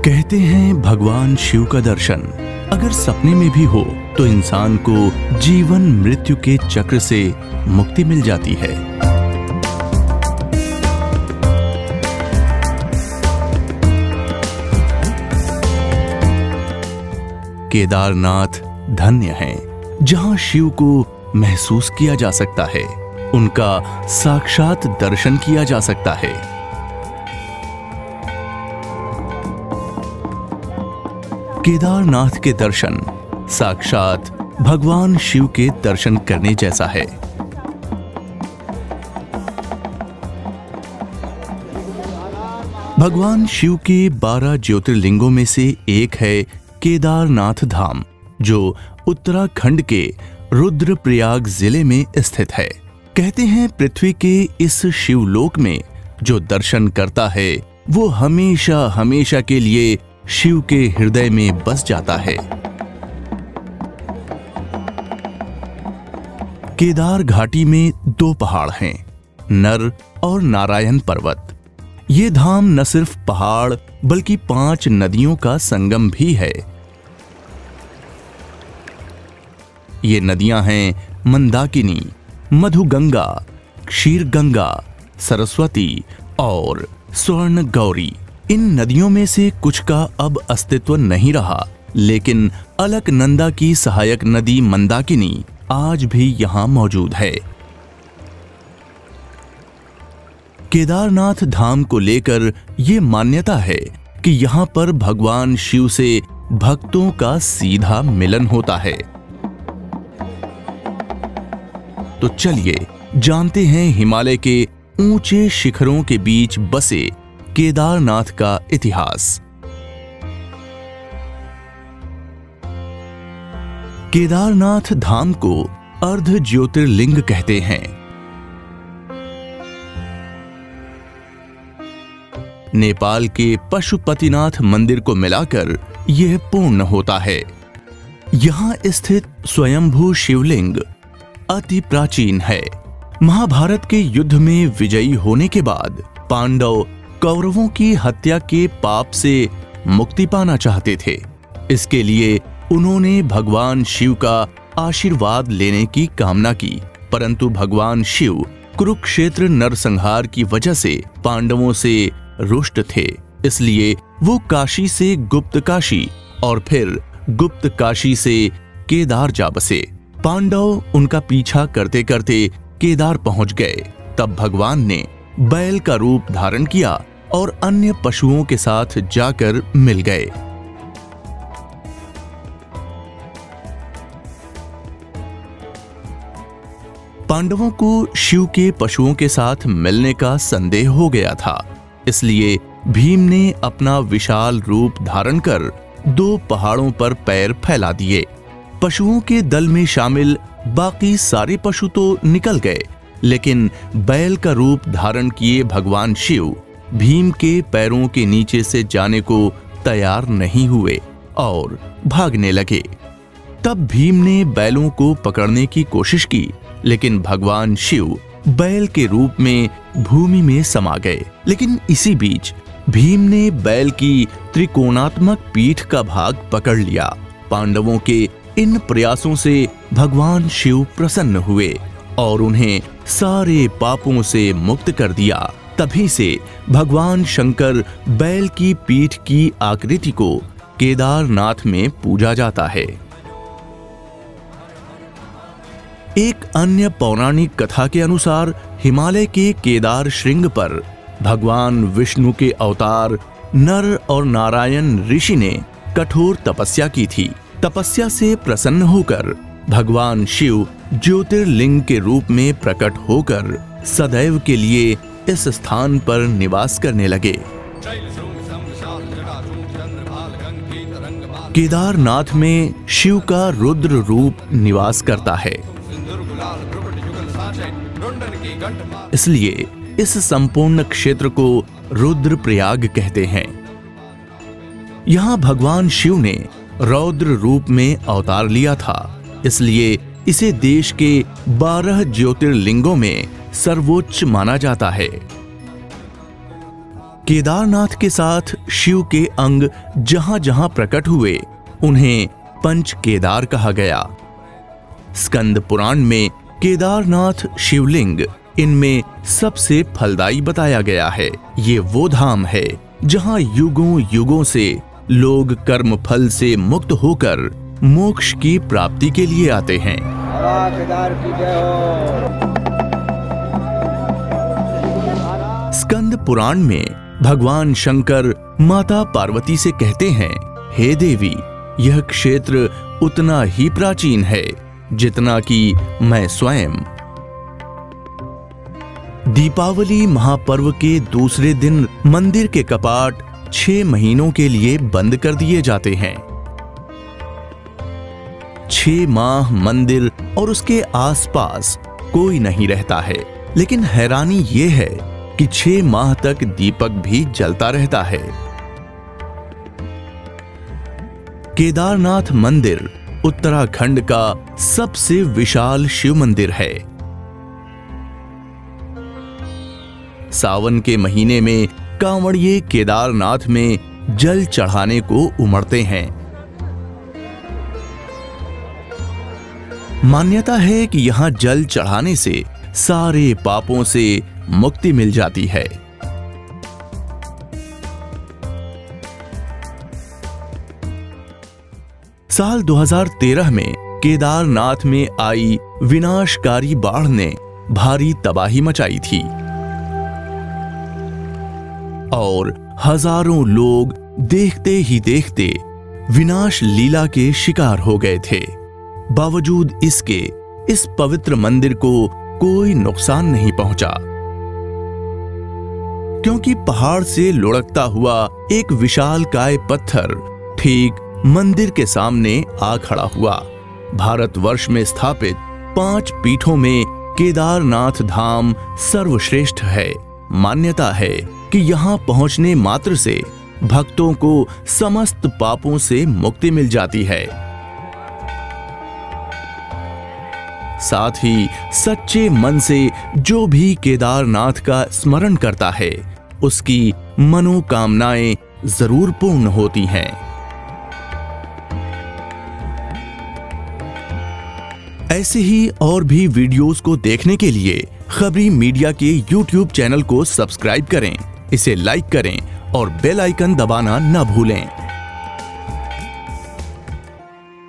कहते हैं भगवान शिव का दर्शन अगर सपने में भी हो तो इंसान को जीवन मृत्यु के चक्र से मुक्ति मिल जाती है। केदारनाथ धन्य है जहां शिव को महसूस किया जा सकता है, उनका साक्षात दर्शन किया जा सकता है। केदारनाथ के दर्शन साक्षात भगवान शिव के दर्शन करने जैसा है। भगवान शिव के 12 ज्योतिर्लिंगों में से एक है केदारनाथ धाम, जो उत्तराखंड के रुद्रप्रयाग जिले में स्थित है। कहते हैं पृथ्वी के इस शिवलोक में जो दर्शन करता है वो हमेशा हमेशा के लिए शिव के हृदय में बस जाता है। केदार घाटी में 2 पहाड़ हैं, नर और नारायण पर्वत। ये धाम न सिर्फ पहाड़ बल्कि 5 नदियों का संगम भी है। ये नदियां हैं मंदाकिनी, मधुगंगा, क्षीरगंगा, सरस्वती और स्वर्ण गौरी। इन नदियों में से कुछ का अब अस्तित्व नहीं रहा, लेकिन अलकनंदा की सहायक नदी मंदाकिनी आज भी यहां मौजूद है। केदारनाथ धाम को लेकर ये मान्यता है कि यहाँ पर भगवान शिव से भक्तों का सीधा मिलन होता है। तो चलिए जानते हैं हिमालय के ऊंचे शिखरों के बीच बसे केदारनाथ का इतिहास। केदारनाथ धाम को अर्ध ज्योतिर्लिंग कहते हैं। नेपाल के पशुपतिनाथ मंदिर को मिलाकर यह पूर्ण होता है। यहां स्थित स्वयंभू शिवलिंग अति प्राचीन है। महाभारत के युद्ध में विजयी होने के बाद पांडव कौरवों की हत्या के पाप से मुक्ति पाना चाहते थे। इसके लिए उन्होंने भगवान शिव का आशीर्वाद लेने की कामना की, परंतु भगवान शिव कुरुक्षेत्र नरसंहार की वजह से पांडवों से रुष्ट थे। इसलिए वो काशी से गुप्त काशी और फिर गुप्त काशी से केदार जा बसे। पांडव उनका पीछा करते करते केदार पहुंच गए। तब भगवान ने बैल का रूप धारण किया और अन्य पशुओं के साथ जाकर मिल गए। पांडवों को शिव के पशुओं के साथ मिलने का संदेह हो गया था, इसलिए भीम ने अपना विशाल रूप धारण कर 2 पहाड़ों पर पैर फैला दिए। पशुओं के दल में शामिल बाकी सारे पशु तो निकल गए, लेकिन बैल का रूप धारण किए भगवान शिव भीम के पैरों के नीचे से जाने को तैयार नहीं हुए और भागने लगे। तब भीम ने बैलों को पकड़ने की कोशिश की, लेकिन भगवान शिव बैल के रूप में भूमि में समा गए। लेकिन इसी बीच भीम ने बैल की त्रिकोणात्मक पीठ का भाग पकड़ लिया। पांडवों के इन प्रयासों से भगवान शिव प्रसन्न हुए और उन्हें सारे पापों से मुक्त कर दिया। तभी से भगवान शंकर बैल की पीठ की आकृति को केदारनाथ में पूजा जाता है। एक अन्य पौराणिक कथा के अनुसार हिमालय के केदार श्रृंग पर भगवान विष्णु के अवतार नर और नारायण ऋषि ने कठोर तपस्या की थी। तपस्या से प्रसन्न होकर भगवान शिव ज्योतिर्लिंग के रूप में प्रकट होकर सदैव के लिए इस स्थान पर निवास करने लगे। केदारनाथ में शिव का रुद्र रूप निवास करता है, इसलिए इस संपूर्ण क्षेत्र को रुद्रप्रयाग कहते हैं। यहाँ भगवान शिव ने रौद्र रूप में अवतार लिया था, इसलिए इसे देश के 12 ज्योतिर्लिंगों में सर्वोच्च माना जाता है। केदारनाथ के साथ शिव के अंग जहां जहां प्रकट हुए उन्हें पंच केदार कहा गया। स्कंद पुराण में केदारनाथ शिवलिंग इनमें सबसे फलदायी बताया गया है। ये वो धाम है जहां युगों युगों से लोग कर्म फल से मुक्त होकर मोक्ष की प्राप्ति के लिए आते हैं। केदार की जय हो। स्कंद पुराण में भगवान शंकर माता पार्वती से कहते हैं, हे देवी, यह क्षेत्र उतना ही प्राचीन है जितना कि मैं स्वयं। दीपावली महापर्व के दूसरे दिन मंदिर के कपाट 6 महीनों के लिए बंद कर दिए जाते हैं। 6 माह मंदिर और उसके आसपास कोई नहीं रहता है, लेकिन हैरानी ये है कि 6 माह तक दीपक भी जलता रहता है। केदारनाथ मंदिर उत्तराखंड का सबसे विशाल शिव मंदिर है। सावन के महीने में कांवड़िए केदारनाथ में जल चढ़ाने को उमड़ते हैं। मान्यता है कि यहां जल चढ़ाने से सारे पापों से मुक्ति मिल जाती है। साल 2013 में केदारनाथ में आई विनाशकारी बाढ़ ने भारी तबाही मचाई थी और हजारों लोग देखते ही देखते विनाश लीला के शिकार हो गए थे। बावजूद इसके इस पवित्र मंदिर को कोई नुकसान नहीं पहुंचा, क्योंकि पहाड़ से लुढ़कता हुआ एक विशालकाय पत्थर ठीक मंदिर के सामने आ खड़ा हुआ। भारतवर्ष में स्थापित 5 पीठों में केदारनाथ धाम सर्वश्रेष्ठ है। मान्यता है कि यहाँ पहुंचने मात्र से भक्तों को समस्त पापों से मुक्ति मिल जाती है। साथ ही सच्चे मन से जो भी केदारनाथ का स्मरण करता है, उसकी मनोकामनाएं जरूर पूर्ण होती हैं। ऐसे ही और भी वीडियोस को देखने के लिए खबरी मीडिया के YouTube चैनल को सब्सक्राइब करें, इसे लाइक करें और बेल आइकन दबाना न भूलें।